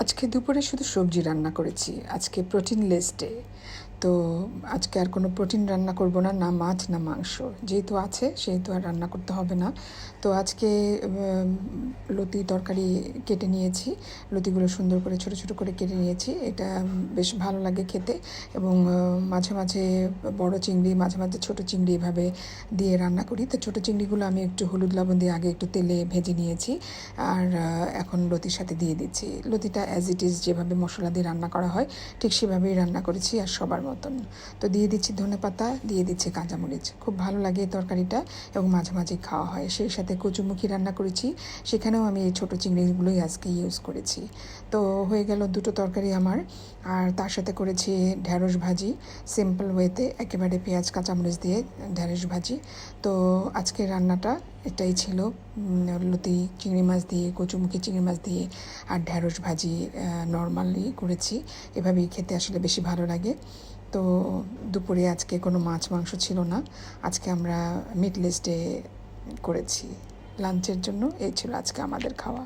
আজকে দুপুরে শুধু সবজি রান্না করেছি। আজকে প্রোটিনলেস ডে। তো আজকে আর কোনো প্রোটিন রান্না করব না, না মাছ না মাংস। যেহেতু আছে সেহেতু আর রান্না করতে হবে না। তো আজকে লতি তরকারি কেটে নিয়েছি। লতিগুলো সুন্দর করে ছোট ছোট করে কেটে নিয়েছি। এটা বেশ ভালো লাগে খেতে। এবং মাঝে মাঝে বড় চিংড়ি, মাঝে মাঝে ছোট চিংড়ি এভাবে দিয়ে রান্না করি। তো ছোট চিংড়িগুলো আমি একটু হলুদ লবণ দিয়ে আগে একটু তেলে ভেজে নিয়েছি, আর এখন লতির সাথে দিয়ে দিচ্ছি। লতিটা অ্যাজ ইট ইজ যেভাবে মশলা দিয়ে রান্না করা হয় ঠিক সেভাবেই রান্না করেছি, আর সবার মতন। তো দিয়ে দিচ্ছি ধনেপাতা, দিয়ে দিচ্ছি কাঁচামরিচ। খুব ভালো লাগে এই তরকারিটা এবং মাঝে মাঝে খাওয়া হয়। সেই সাথে কচুমুখী রান্না করেছি, সেখানেও আমি এই ছোটো চিংড়িগুলোই আজকে ইউজ করেছি। তো হয়ে গেল দুটো তরকারি আমার। আর তার সাথে করেছি ঢ্যাঁড়স ভাজি, সিম্পল ওয়েতে, একেবারে পেঁয়াজ কাঁচামরিচ দিয়ে ঢ্যাঁড়স ভাজি। তো আজকের রান্নাটা এটাই ছিল। লতি চিংড়ি মাছ দিয়ে, কচুমুখী চিংড়ি মাছ দিয়ে আর ঢ্যাঁড়স ভাজি নর্মালি করেছি। এভাবেই খেতে আসলে বেশি ভালো লাগে। তো দুপুরে আজকে কোনো মাছ মাংস ছিল না। আজকে আমরা মিটলেস ডে করেছি লাঞ্চের জন্য। এই ছিল আজকে আমাদের খাওয়া।